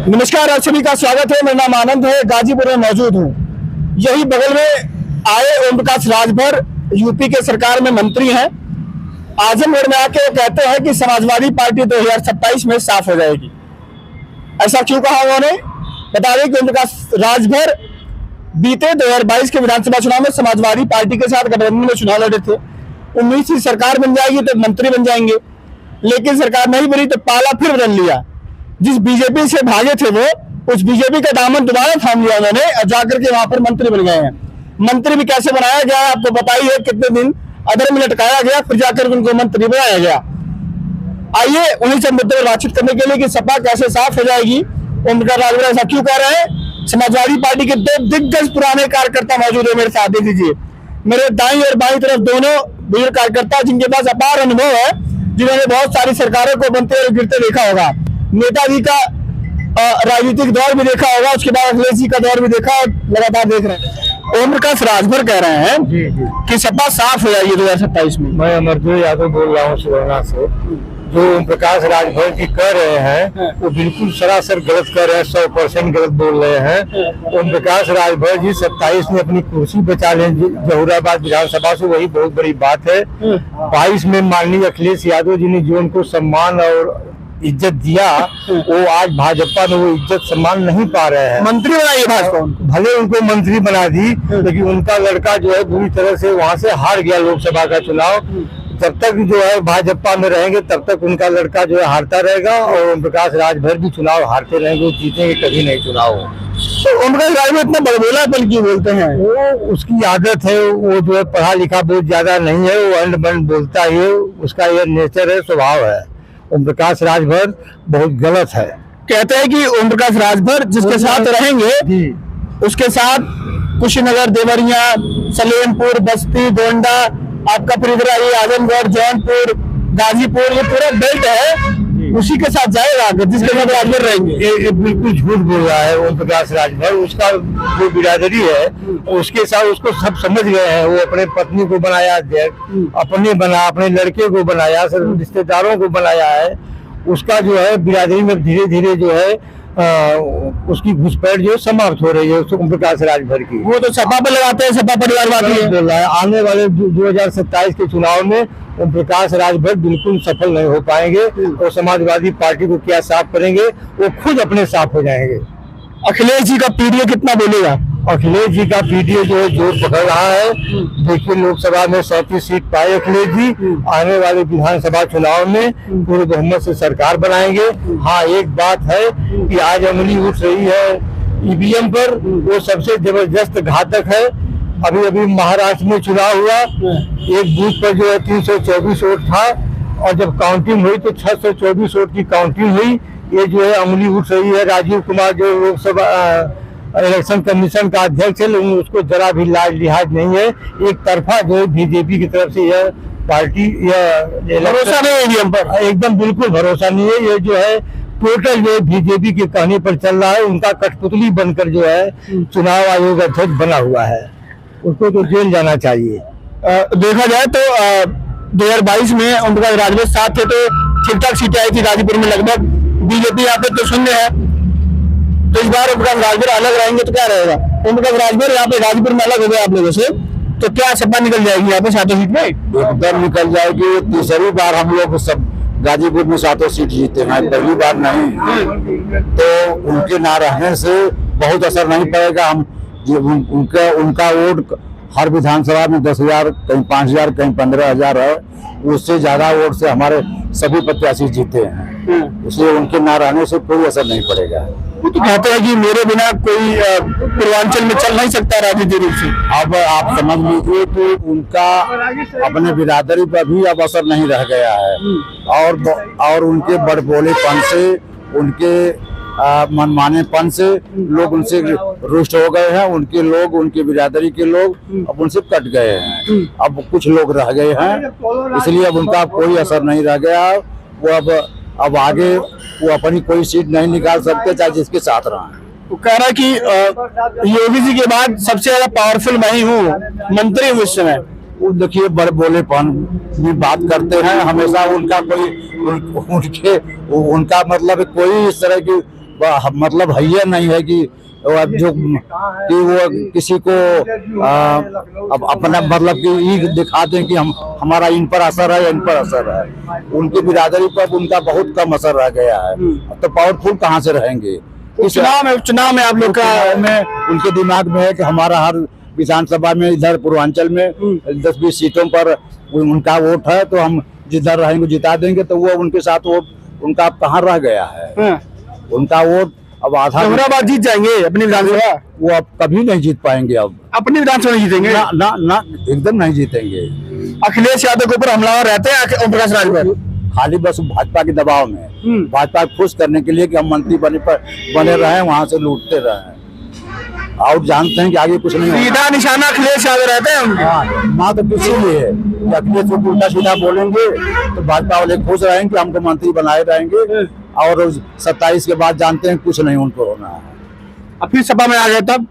नमस्कार, आप सभी का स्वागत है। मेरा नाम आनंद है, गाजीपुर में मौजूद हूँ। यही बगल में आए ओम प्रकाश राजभर यूपी के सरकार में मंत्री हैं। आजमगढ़ में आके वो कहते हैं कि समाजवादी पार्टी 2027 में साफ हो जाएगी। ऐसा क्यों कहा उन्होंने? बता दें कि ओम प्रकाश राजभर बीते 2022 के विधानसभा चुनाव में समाजवादी पार्टी के साथ गठबंधन में चुनाव लड़े थे। उम्मीद थी सरकार बन जाएगी तो मंत्री बन जाएंगे, लेकिन सरकार नहीं बनी तो पाला फिर बदल लिया। जिस बीजेपी से भागे थे वो उस बीजेपी का दामन दोबारा थाम लिया उन्होंने और जाकर के वहां पर मंत्री बन गए हैं। मंत्री भी कैसे बनाया गया आपको पता ही है, कितने दिन अदर में लटकाया गया, फिर जाकर उनको मंत्री बनाया गया। आइए उन्हीं से मुद्दे पर बातचीत करने के लिए कि सपा कैसे साफ हो जाएगी, ओम प्रकाश राजभर ऐसा क्यों कह रहे हैं। समाजवादी पार्टी के दो दिग्गज पुराने कार्यकर्ता मौजूद है मेरे साथ। देख लीजिए, मेरे दाईं और बाईं तरफ दोनों बुजुर्ग कार्यकर्ता जिनके पास अपार अनुभव है, जिन्होंने बहुत सारी सरकारों को बनते और गिरते देखा होगा। नेताजी का राजनीतिक दौर भी देखा होगा, उसके बाद अखिलेश जी का दौर भी देखा और लगातार देख रहे हैं। ओम प्रकाश राजभर कह रहे हैं कि सपा साफ हो जाएगी 2027 में। मैं अमरजोत यादव बोल रहा हूँ सुरैना से। जो ओम प्रकाश राजभर जी कह रहे हैं वो बिल्कुल सरासर गलत कर रहे हैं, 100% गलत बोल रहे हैं। ओम प्रकाश राजभर जी 27 में अपनी कुर्सी बचा लें जहुराबाद विधानसभा से, वही बहुत बड़ी बात है। 22 में माननीय अखिलेश यादव जी ने जो उनको सम्मान और इज्जत दिया, वो आज भाजपा में वो इज्जत सम्मान नहीं पा रहे हैं। मंत्री बनाइए भाजपा, भले उनको मंत्री बना दी, लेकिन उनका लड़का जो है बुरी तरह से वहां से हार गया लोकसभा का चुनाव। जब तक जो है भाजपा में रहेंगे तब तक उनका लड़का जो है हारता रहेगा और ओम प्रकाश राजभर भी चुनाव हारते रहेंगे, वो जीतेंगे कभी नहीं चुनाव। तो ओम प्रकाश राजभर इतना बड़बोलापन क्यों बोलते हैं? वो उसकी आदत है, वो जो है पढ़ा लिखा बहुत ज्यादा नहीं है, वो अंड बंड बोलता है, उसका ये नेचर है, स्वभाव है। ओम प्रकाश राजभर बहुत गलत है। कहते हैं कि ओम प्रकाश राजभर जिसके साथ रहेंगे उसके साथ कुशीनगर, देवरिया, सलेमपुर, बस्ती, गोंडा, आपका फिर इधर आइए आजमगढ़, जौनपुर, गाजीपुर, ये पूरा बेल्ट है, उसी के साथ जाएगा जिसके साथ राजभर रहेंगे। ये बिल्कुल झूठ बोल रहा है ओम प्रकाश राजभर। उसका जो बिरादरी है उसके साथ उसको सब समझ गए हैं। वो अपने पत्नी को बनाया अध्यक्ष, अपने लड़के को बनाया, सब रिश्तेदारों को बनाया है। उसका जो है बिरादरी में धीरे धीरे जो है उसकी घुसपैठ जो समाप्त हो रही है ओम प्रकाश राजभर की। वो तो सपा पर लगाते हैं, सपा परिवारवादी बोल रहा है। आने वाले 2027 के चुनाव में ओम प्रकाश राजभर बिल्कुल सफल नहीं हो पाएंगे और समाजवादी पार्टी को क्या साफ करेंगे, वो खुद अपने साफ हो जाएंगे। अखिलेश जी का पीडीए कितना बोलेगा? अखिलेश जी का पीडीए जो है जोर पकड़ रहा है। देखिए, लोकसभा में 37 सीट पाए अखिलेश जी, आने वाले विधानसभा चुनाव में पूरे बहुमत से सरकार बनाएंगे। हाँ, एक बात है कि आज अंगुली उठ रही है ईवीएम पर, वो सबसे जबरदस्त घातक है। अभी महाराष्ट्र में चुनाव हुआ, एक बूथ पर जो है 324 वोट था और जब काउंटिंग हुई तो 624 वोट की काउंटिंग हुई। ये जो है अंगुली उठ रही है। राजीव कुमार जो लोकसभा इलेक्शन कमीशन का अध्यक्ष है, लेकिन उसको जरा भी लाज लिहाज नहीं है। एक तरफा जो है बीजेपी की तरफ से यह पार्टी भरोसा नहीं है ईवीएम पर, एकदम बिल्कुल भरोसा नहीं है। ये जो है टोटल जो बीजेपी के कहने पर चल रहा है। उनका कठपुतली बनकर जो है चुनाव आयोग अध्यक्ष बना हुआ है, उसको तो जेल जाना चाहिए। देखा जाए तो 2022 में ओम प्रकाश राजभर साथ थे तो ठीक ठाक सीटें आई थी गाजीपुर में लगभग। बीजेपी यहाँ पे तो शून्य है, तो इस बार ओम प्रकाश राजभर अलग रहेंगे तो क्या रहेगा? ओम प्रकाश राजभर यहाँ पे गाजीपुर में अलग हो गए आप लोगों से, तो क्या सपा निकल जाएगी यहाँ पे 7 सीट में? एकदम निकल जाएगी। तीसरी बार हम लोग सब गाजीपुर में 7 सीट जीते हैं, पहली बार नहीं। तो उनके ना रहने से बहुत असर नहीं पड़ेगा। हम उनका वोट हर विधानसभा में 10,000, कहीं 5,000, कहीं 15,000 है। उससे ज्यादा वोट से हमारे सभी प्रत्याशी जीते हैं, इसलिए उनके ना रहने से कोई असर नहीं पड़ेगा। वो तो कहते हैं कि मेरे बिना कोई पूर्वांचल में चल नहीं सकता राजनीतिक रूप से। अब आप समझ लीजिए कि उनका अपने बिरादरी पर भी अब असर नहीं रह गया है और उनके बड़बोलेपन से, उनके मनमानेपन से लोग उनसे रुष्ट हो गए हैं। उनके बिरादरी के लोग अब उनसे कट गए हैं। अब कुछ लोग रह गए हैं, इसलिए अब उनका कोई असर नहीं रह गया। वो अब आगे वो अपनी कोई सीट नहीं निकाल सकते, चाहे जिसके साथ रहा है। वो कह रहा है कि योगी जी के बाद सबसे ज्यादा पावरफुल मैं ही हूँ, मंत्री हूँ इस समय। वो देखिए बड़े बोलेपन में बात करते हैं हमेशा। उनका कोई उनका मतलब कोई इस तरह की मतलब है नहीं है कि अब जो कि वो किसी को अब अपना मतलब कि ये दिखा दें कि हम हमारा इन पर असर है, इन पर असर है। उनकी बिरादरी पर उनका बहुत कम असर रह गया है। तो पावरफुल कहाँ से रहेंगे? चुनाव में आप लोग का में उनके दिमाग में है कि हमारा हर विधानसभा में इधर पूर्वांचल में 10-20 सीटों पर उनका वोट है, तो हम जिधर रहेंगे जिता देंगे। तो वो उनके साथ वोट उनका अब कहाँ रह गया है? उनका वोट अब आधा जहुराबाद जीत जाएंगे अपनी विधानसभा। वो अब कभी नहीं जीत पाएंगे। अब अपनी विधानसभा नहीं जीतेंगे ना ना ना एकदम नहीं जीतेंगे। अखिलेश यादव के ऊपर हमलावर रहते हैं ओम प्रकाश राजभर, खाली बस भाजपा के दबाव में, भाजपा को खुश करने के लिए कि हम मंत्री बने रहे, वहाँ से लूटते रहे और जानते हैं कि आगे कुछ नहीं होगा। सीधा निशाना अखिलेश यादव रहते हैं उनके। हाँ, ना तो किसी लिए है कि अखिलेश को उल्टा सीधा बोलेंगे तो भाजपा वाले खुश रहेंगे, हमको मंत्री बनाए रहेंगे। और 27 के बाद जानते हैं कुछ नहीं उनको होना है। अब फिर सपा में आ गए तब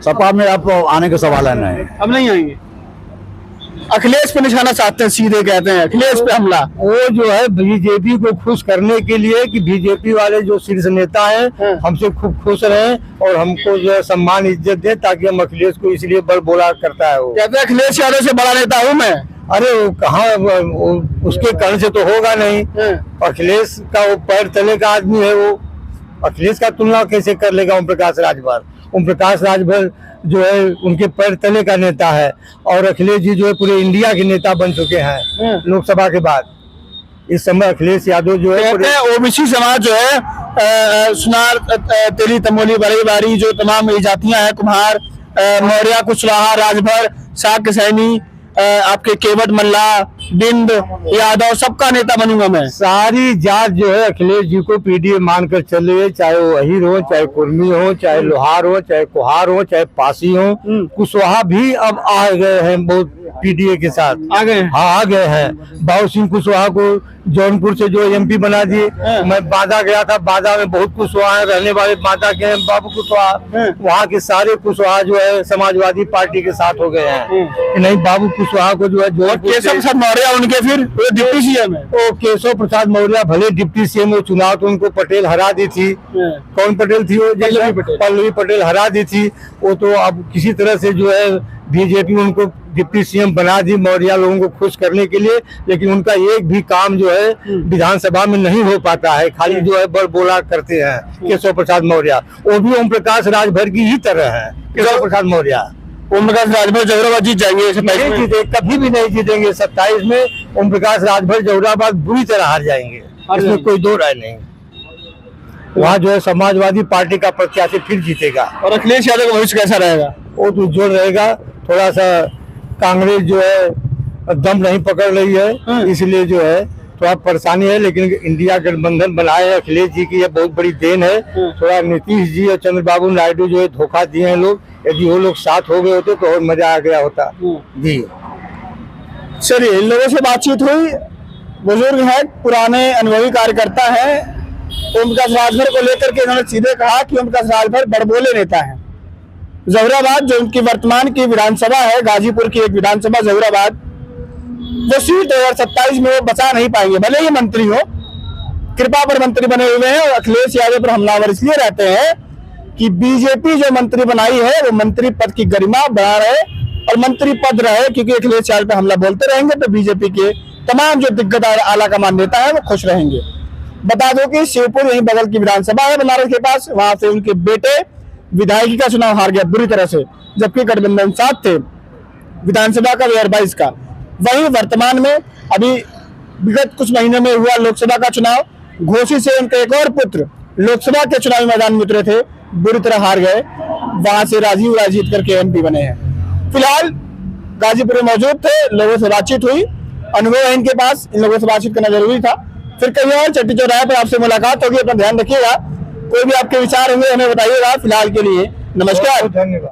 सपा में अब आने का सवाल है नहीं। अब नहीं आएंगे। अखिलेश पे निशाना चाहते हैं, सीधे कहते हैं अखिलेश पे हमला। वो जो है बीजेपी को खुश करने के लिए कि बीजेपी वाले जो शीर्ष नेता हैं हमसे खूब खुश रहें और हमको जो है सम्मान इज्जत दे, ताकि हम अखिलेश को इसलिए बड़ बोला करता है। वो कहते हैं अखिलेश यादव से बड़ा नेता हूँ मैं। अरे वो कहाँ, उसके कारण से तो होगा नहीं। अखिलेश का वो पैर तले का आदमी है। वो अखिलेश का तुलना कैसे कर लेगा ओम प्रकाश राजभर? ओम प्रकाश राजभर जो है उनके पैर तले का नेता है और अखिलेश जी जो है पूरे इंडिया के नेता बन चुके हैं लोकसभा के बाद। इस समय अखिलेश यादव जो है ओबीसी समाज जो है सुनार, तेली, तमोली, बड़ी बारी, जो तमाम जातियां हैं, कुम्हार, मौर्य, कुशवाहा, राजभर, शाक्य सैनी, आपके केवट, मल्ला, बिंद, यादव, सबका नेता बनूंगा मैं। सारी जात जो है अखिलेश जी को पीडीए मानकर चल रही है, चाहे वो अहीर हो, चाहे कुर्मी हो, चाहे लोहार हो, चाहे कुहार हो, चाहे पासी हो। कुशवाहा भी अब आ गए हैं बहुत पीडीए के साथ। आ गए? हाँ, आ गए हैं। बाबू सिंह कुशवाहा को जौनपुर से जो एमपी बना दिए। मैं बांदा गया था, बांदा में बहुत कुशवाहा रहने वाले बांदा के हैं बाबू कुशवाहा। वहाँ के सारे कुशवाहा जो है समाजवादी पार्टी के साथ हो गए हैं। नहीं, बाबू कुशवाहा को जो है केशव प्रसाद मौर्य उनके फिर डिप्टी सीएम है। वो केशव प्रसाद मौर्य भले डिप्टी सीएम हो, चुनाव तो उनको पटेल हरा दी थी। कौन पटेल थी वो? पल्लवी पटेल हरा दी थी। वो तो अब किसी तरह से जो है बीजेपी उनको डिप्टी सीएम बना दी मौर्य लोगों को खुश करने के लिए। लेकिन उनका एक भी काम जो है विधानसभा में नहीं हो पाता है, खाली जो है बड़ बोला करते हैं केशव प्रसाद मौर्य। वो भी ओम प्रकाश राजभर की ही तरह है केशव प्रसाद मौर्य। ओम प्रकाश राजभर जहुराबाद जीत जाएंगे? नहीं जीते, कभी भी नहीं जीतेंगे। 27 में ओम प्रकाश राजभर जहुराबाद बुरी तरह हार जाएंगे, इसमें कोई दो राय नहीं। वहाँ जो है समाजवादी पार्टी का प्रत्याशी फिर जीतेगा। और अखिलेश यादव का भविष्य कैसा रहेगा? वो तो जोर रहेगा। थोड़ा सा कांग्रेस जो है दम नहीं पकड़ रही है, इसलिए जो है थोड़ा परेशानी है। लेकिन इंडिया गठबंधन बनाए अखिलेश जी की, यह बहुत बड़ी देन है। थोड़ा नीतीश जी और चंद्रबाबू नायडू जो है धोखा दिए हैं लोग। यदि वो लोग साथ हो गए होते तो और मजा आ गया होता जी। चलिए, इन लोगों से बातचीत हुई। बुजुर्ग है, पुराने अनुभवी कार्यकर्ता है। ओम प्रकाश राजभर को लेकर के इन्होंने सीधे कहा कि ओम प्रकाश राजभर बड़बोले नेता है। जहुराबाद जो उनकी वर्तमान की विधानसभा है, गाजीपुर की एक विधानसभा जहुराबाद, वो सीट 2027 में वो बचा नहीं पाएंगे। भले ही मंत्री हो, कृपा पर मंत्री बने हुए हैं। और अखिलेश यादव पर हमलावर इसलिए रहते हैं कि बीजेपी जो मंत्री बनाई है वो मंत्री पद की गरिमा बढ़ा रहे और मंत्री पद रहे, क्योंकि अखिलेश यादव पे हमला बोलते रहेंगे तो बीजेपी के तमाम जो दिग्गज आला कमान नेता है वो खुश रहेंगे। बता दो कि शिवपुर यही बगल की विधानसभा है बनारस के पास, वहां से उनके बेटे विधायकी का चुनाव हार गया बुरी तरह से, जबकि गठबंधन साथ थे विधानसभा का 2022 का। वहीं वर्तमान में अभी विगत कुछ महीने में हुआ लोकसभा का चुनाव, घोसी से उनके एक और पुत्र लोकसभा के चुनावी मैदान में उतरे थे, बुरी तरह हार गए। वहां से राजीव राय जीत करके एमपी बने हैं। फिलहाल गाजीपुर में मौजूद थे, लोगों से बातचीत हुई, अनुभव है इनके पास, इन लोगों से बातचीत करना जरूरी था। फिर कहीं और चट्टी चौराहे पर आपसे मुलाकात होगी, अपना ध्यान रखिएगा। कोई भी आपके विचार होंगे हमें बताइएगा। फिलहाल के लिए नमस्कार, धन्यवाद।